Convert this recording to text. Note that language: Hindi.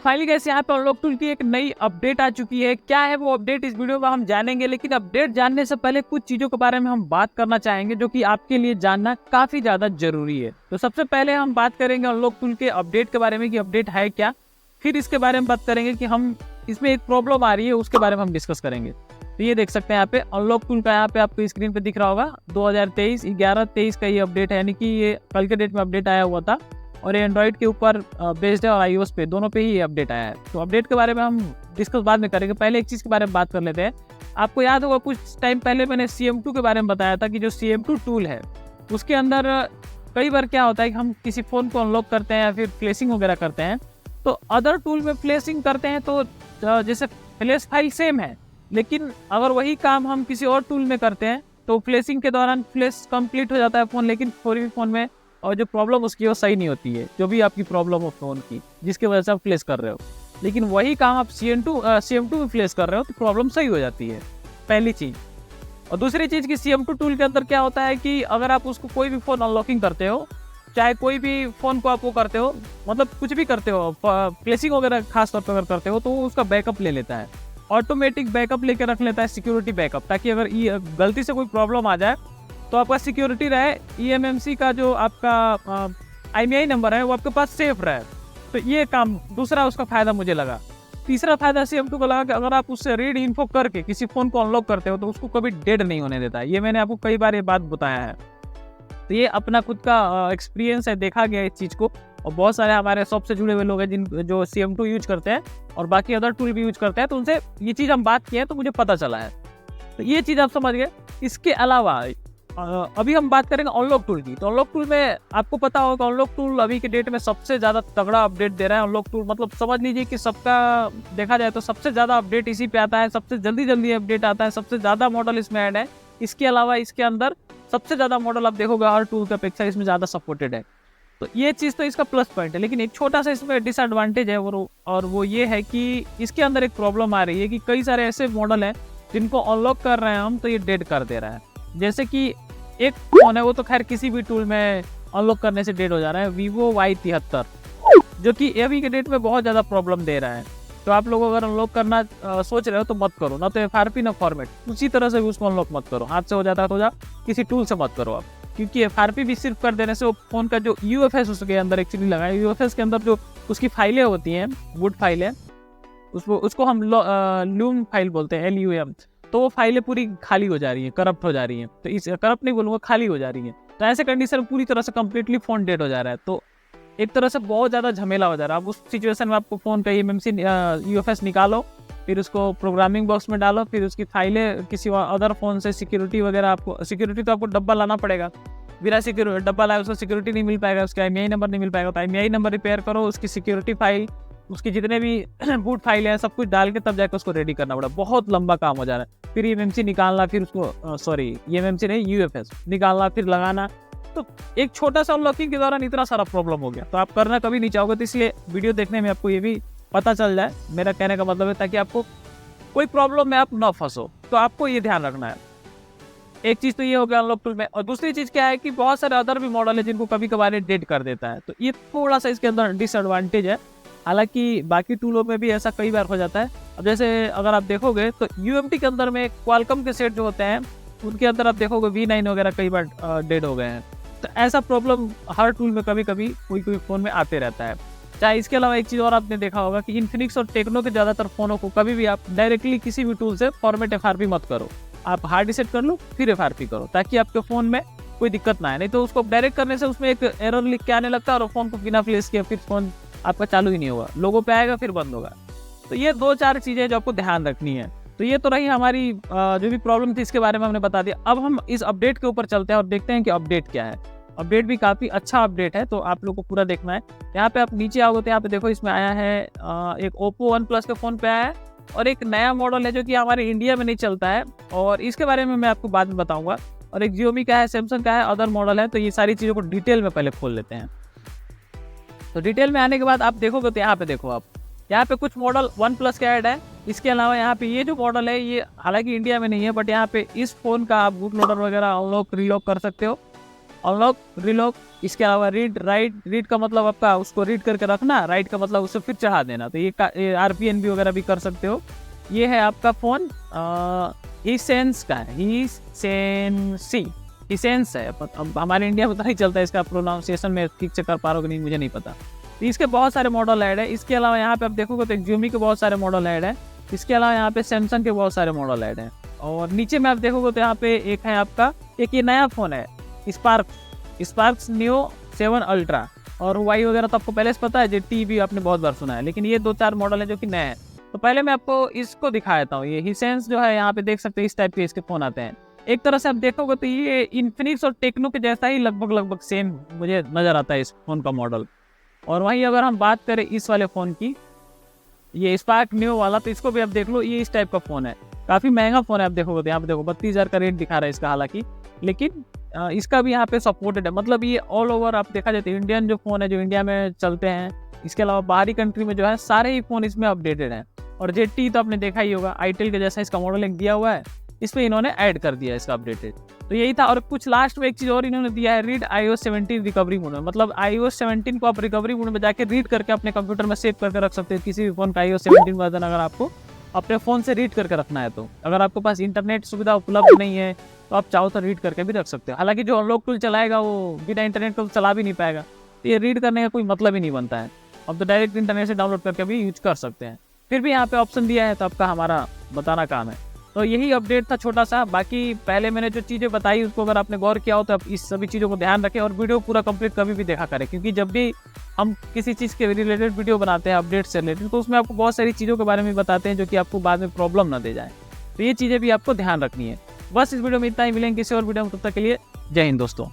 फाइनली गाइस यहाँ पे अनलॉक टूल की एक नई अपडेट आ चुकी है। क्या है वो अपडेट इस वीडियो में हम जानेंगे, लेकिन अपडेट जानने से पहले कुछ चीजों के बारे में हम बात करना चाहेंगे जो कि आपके लिए जानना काफी ज्यादा जरूरी है। तो सबसे पहले हम बात करेंगे अनलॉक टूल के अपडेट के बारे में कि अपडेट है क्या। फिर इसके बारे में बात करेंगे कि हम इसमें एक प्रॉब्लम आ रही है उसके बारे में हम डिस्कस करेंगे। तो ये देख सकते हैं यहाँ पे अनलॉक टूल का यहाँ पे आपको स्क्रीन पे दिख रहा होगा 2023 11/23 का ये अपडेट है, यानी कि ये कल के डेट में अपडेट आया हुआ था और ये एंड्रॉइड के ऊपर बेस्ड है और iOS पे दोनों पे ही ये अपडेट आया है। तो अपडेट के बारे में हम डिस्कस बाद में करेंगे, पहले एक चीज़ के बारे में बात कर लेते हैं। आपको याद होगा कुछ टाइम पहले मैंने CM2 के बारे में बताया था कि जो CM2 टूल है उसके अंदर कई बार क्या होता है कि हम किसी फ़ोन को अनलॉक करते हैं या फिर फ्लैशिंग वगैरह करते हैं, तो अदर टूल में फ्लैशिंग करते हैं तो जैसे फ्लैश फाइल सेम है, लेकिन अगर वही काम हम किसी और टूल में करते हैं तो फ्लैशिंग के दौरान फ्लैश कंप्लीट हो जाता है फ़ोन, लेकिन कोई भी फ़ोन में और जो प्रॉब्लम उसकी वो सही नहीं होती है, जो भी आपकी प्रॉब्लम हो फ़ोन की जिसकी वजह से आप फ्लैश कर रहे हो। लेकिन वही काम आप CM2 में फ्लैश कर रहे हो तो प्रॉब्लम सही हो जाती है, पहली चीज़। और दूसरी चीज़ कि CM2 टूल के अंदर क्या होता है कि अगर आप उसको कोई भी फ़ोन अनलॉकिंग करते हो, चाहे कोई भी फ़ोन को आप वो करते हो, मतलब कुछ भी करते हो, फ्लैशिंग वगैरह खास तौर पर अगर करते हो तो वो उसका बैकअप ले लेता है, ऑटोमेटिक बैकअप लेकर रख लेता है, सिक्योरिटी बैकअप, ताकि अगर गलती से कोई प्रॉब्लम आ जाए तो आपका सिक्योरिटी रहे, eMMC का जो आपका IMEI नंबर है वो आपके पास सेफ रहे। तो ये काम दूसरा उसका फ़ायदा मुझे लगा। तीसरा फ़ायदा CM2 को लगा कि अगर आप उससे रीड इन्फो करके किसी फ़ोन को अनलॉक करते हो तो उसको कभी डेड नहीं होने देता है। ये मैंने आपको कई बार ये बात बताया है, तो ये अपना खुद का एक्सपीरियंस है, देखा गया इस चीज़ को। और बहुत सारे हमारे शॉप से जुड़े हुए लोग हैं जो CM2 यूज करते हैं और बाकी अदर टूल भी यूज करते हैं, तो उनसे ये चीज़ हम बात किए हैं तो मुझे पता चला है। तो ये चीज़ आप समझ गए। इसके अलावा अभी हम बात करेंगे अनलॉक टूल की। तो अनलॉक टूल में आपको पता होगा अनलॉक टूल अभी के डेट में सबसे ज़्यादा तगड़ा अपडेट दे रहा है। अनलॉक टूल मतलब समझ लीजिए कि सबका देखा जाए तो सबसे ज़्यादा अपडेट इसी पे आता है, सबसे जल्दी अपडेट आता है, सबसे ज़्यादा मॉडल इसमें ऐड है। इसके अलावा इसके अंदर सबसे ज़्यादा मॉडल आप देखोगे हर टूल की अपेक्षा इसमें ज़्यादा सपोर्टेड है। तो ये चीज़ तो इसका प्लस पॉइंट है, लेकिन एक छोटा सा इसमें डिसएडवांटेज है और वो ये है कि इसके अंदर एक प्रॉब्लम आ रही है कि कई सारे ऐसे मॉडल हैं जिनको अनलॉक कर रहे हैं हम तो ये डेड कर दे रहा है। जैसे कि एक फोन है, वो तो खैर किसी भी टूल में अनलॉक करने से डेड हो जा रहा है, Vivo Y73, जो कि अभी के डेट में बहुत ज़्यादा प्रॉब्लम दे रहा है। तो आप लोग अगर अनलॉक करना सोच रहे हो तो मत करो, ना तो FRP ना फॉर्मेट, उसी तरह से उसको अनलॉक मत करो, हाथ से हो जाता है तो किसी टूल से मत करो आप, क्योंकि FRP भी सिर्फ कर देने से वो फ़ोन का जो UFS उसके अंदर एक्चुअली लगा है, UFS के अंदर जो उसकी फाइलें होती हैं, वुड फाइलें, उसको हम लूम फाइल बोलते हैं, LUM। तो वो फाइलें पूरी खाली हो जा रही हैं, करप्ट हो जा रही हैं, तो इस करप्ट नहीं बोलूँगा, खाली हो जा रही हैं। तो ऐसे कंडीशन में पूरी तरह से कम्प्लीटली फ़ोन डेड हो जा रहा है, तो एक तरह से बहुत ज़्यादा झमेला हो जा रहा है। अब उस सिचुएशन में आपको फ़ोन का eMMC UFS निकालो, फिर उसको प्रोग्रामिंग बॉक्स में डालो, फिर उसकी फाइलें किसी अदर फ़ोन से सिक्योरिटी वगैरह, आपको सिक्योरिटी तो आपको डब्बा लाना पड़ेगा, बिना सिक्योरिटी डब्बा लाए उसको सिक्योरिटी नहीं मिल पाएगा, उसका IMEI नंबर नहीं मिल पाएगा। तो IMEI नंबर रिपेयर करो, उसकी सिक्योरिटी फाइल, उसकी जितने भी बूट फाइल हैं सब कुछ डाल के तब जाकर उसको रेडी करना पड़ा, बहुत लंबा काम हो जा रहा है। फिर eMMC निकालना, फिर उसको eMMC नहीं UFS निकालना, फिर लगाना। तो एक छोटा सा अनलॉकिंग के दौरान इतना सारा प्रॉब्लम हो गया, तो आप करना कभी नहीं चाहोगे। तो इसलिए वीडियो देखने में आपको ये भी पता चल जाए, मेरा कहने का मतलब है, ताकि आपको कोई प्रॉब्लम में आप ना फंसो। तो आपको ये ध्यान रखना है। एक चीज़ तो ये हो गया अनलॉक टूल में, और दूसरी चीज़ क्या है कि बहुत सारे अदर भी मॉडल है जिनको कभी कभार डेड कर देता है, तो ये थोड़ा सा इसके अंदर डिसएडवांटेज है। हालांकि बाकी टूलों में भी ऐसा कई बार हो जाता है। अब जैसे अगर आप देखोगे तो UMT के अंदर में क्वालकॉम के सेट जो होते हैं उनके अंदर आप देखोगे V9 वगैरह कई बार डेड हो गए हैं। तो ऐसा प्रॉब्लम हर टूल में कभी कभी कोई फ़ोन में आते रहता है। चाहे इसके अलावा एक चीज़ और आपने देखा होगा कि इन्फिनिक्स और टेक्नो के ज़्यादातर फ़ोनों को कभी भी आप डायरेक्टली किसी भी टूल से फॉर्मेट FRP मत करो, आप हार्ड रीसेट कर लो फिर FRP करो, ताकि आपके फ़ोन में कोई दिक्कत ना आए। नहीं तो उसको डायरेक्ट करने से उसमें एक एरर लिख के आने लगता है और फ़ोन को बिना फ्लैश किए फिर फ़ोन आपका चालू ही नहीं होगा, लोगों पे आएगा फिर बंद होगा। तो ये 2-4 चीज़ें जो आपको ध्यान रखनी है। तो ये तो रही हमारी जो भी प्रॉब्लम थी इसके बारे में हमने बता दिया। अब हम इस अपडेट के ऊपर चलते हैं और देखते हैं कि अपडेट क्या है। अपडेट भी काफ़ी अच्छा अपडेट है, तो आप लोग को पूरा देखना है। यहाँ पे आप नीचे आओगे तो यहाँ पे देखो इसमें आया है एक Oppo OnePlus के फ़ोन पे आया है, और एक नया मॉडल है जो कि हमारे इंडिया में नहीं चलता है, और इसके बारे में मैं आपको बाद में बताऊँगा। और एक Xiaomi का है, सैमसंग का है, अदर मॉडल है। तो ये सारी चीज़ों को डिटेल में पहले खोल लेते हैं। तो डिटेल में आने के बाद आप देखोगे तो यहाँ पे देखो, आप यहाँ पे कुछ मॉडल OnePlus का ऐड है। इसके अलावा यहाँ पे ये जो मॉडल है ये हालांकि इंडिया में नहीं है, बट यहाँ पे इस फ़ोन का आप बूट लोडर वगैरह अनलॉक रीलॉक कर सकते हो। अनलॉक, रिलॉक, इसके अलावा रीड राइट। रीड का मतलब आपका उसको रीड करके रखना, राइट का मतलब उसे फिर चढ़ा देना। तो ये RPNB वगैरह भी कर सकते हो। ये है आपका फ़ोन हिसेंस का है, हिसेंस है। अब हमारे इंडिया में तो नहीं चलता है इसका प्रोनाउंसिएशन, में ठीक से कर पा रहा हूँ कि नहीं मुझे नहीं पता। तो इसके बहुत सारे मॉडल ऐड है। इसके अलावा यहाँ पे आप देखोगे तो Xiaomi के बहुत सारे मॉडल ऐड है। इसके अलावा यहाँ पे सैमसंग के बहुत सारे मॉडल ऐड हैं। और नीचे में आप देखोगे तो यहाँ पे एक है आपका, एक ये नया फ़ोन है स्पार्क्स Neo 7 Ultra। और वाई वगैरह तो आपको पहले से पता है, GT भी आपने बहुत बार सुना है, लेकिन ये 2-4 मॉडल है जो कि नए हैं। तो पहले मैं आपको इसको दिखा देता हूँ। ये हिसेंस जो है, यहाँ पे देख सकते हैं इस टाइप के इसके फ़ोन आते हैं। एक तरह से आप देखोगे तो ये इन्फिनिक्स और टेक्नो के जैसा ही लगभग सेम मुझे नज़र आता है इस फ़ोन का मॉडल। और वहीं अगर हम बात करें इस वाले फ़ोन की, ये स्पार्क न्यू वाला, तो इसको भी आप देख लो, ये इस टाइप का फ़ोन है। काफ़ी महंगा फ़ोन है। आप देखोगे तो यहाँ पे देखो 32,000 का रेट दिखा रहा है इसका, हालांकि लेकिन इसका भी यहाँ पे सपोर्टेड है। मतलब ये ऑल ओवर आप देखा जाए तो इंडियन जो फ़ोन है, जो इंडिया में चलते हैं, इसके अलावा बाहरी कंट्री में जो है सारे ही फ़ोन इसमें अपडेटेड हैं। और ZT तो आपने देखा ही होगा, आईटेल के जैसा इसका मॉडल एक दिया हुआ है, इस पर इन्होंने ऐड कर दिया है इसका अपडेटेड। तो यही था। और कुछ लास्ट में एक चीज़ और इन्होंने दिया है, रीड iOS 17 रिकवरी मोड में। मतलब iOS 17 को आप रिकवरी मोड में जाके रीड करके अपने कंप्यूटर में सेव करके रख सकते हो। किसी भी फ़ोन का iOS 17 वर्जन अगर आपको अपने फ़ोन से रीड करके रखना है, तो अगर आपके पास इंटरनेट सुविधा उपलब्ध नहीं है तो आप चाहो तो रीड करके भी रख सकते हो। हालांकि जो अनलॉक टूल चलाएगा वो बिना इंटरनेट को चला भी नहीं पाएगा, तो ये रीड करने का कोई मतलब ही नहीं बनता है। अब तो डायरेक्ट इंटरनेट से डाउनलोड करके भी यूज कर सकते हैं। फिर भी यहाँ पे ऑप्शन दिया है, तो आपका हमारा बताना काम है। तो यही अपडेट था छोटा सा। बाकी पहले मैंने जो चीज़ें बताई उसको अगर आपने गौर किया हो तो आप इस सभी चीज़ों को ध्यान रखें और वीडियो पूरा कंप्लीट कभी भी देखा करें, क्योंकि जब भी हम किसी चीज़ के रिलेटेड वीडियो बनाते हैं अपडेट से रिलेटेड, तो उसमें आपको बहुत सारी चीज़ों के बारे में बताते हैं जो कि आपको बाद में प्रॉब्लम ना दे जाए। तो ये चीज़ें भी आपको ध्यान रखनी है। बस इस वीडियो में इतना ही, मिलेंगे किसी और वीडियो में, तब तक के लिए जय हिंद दोस्तों।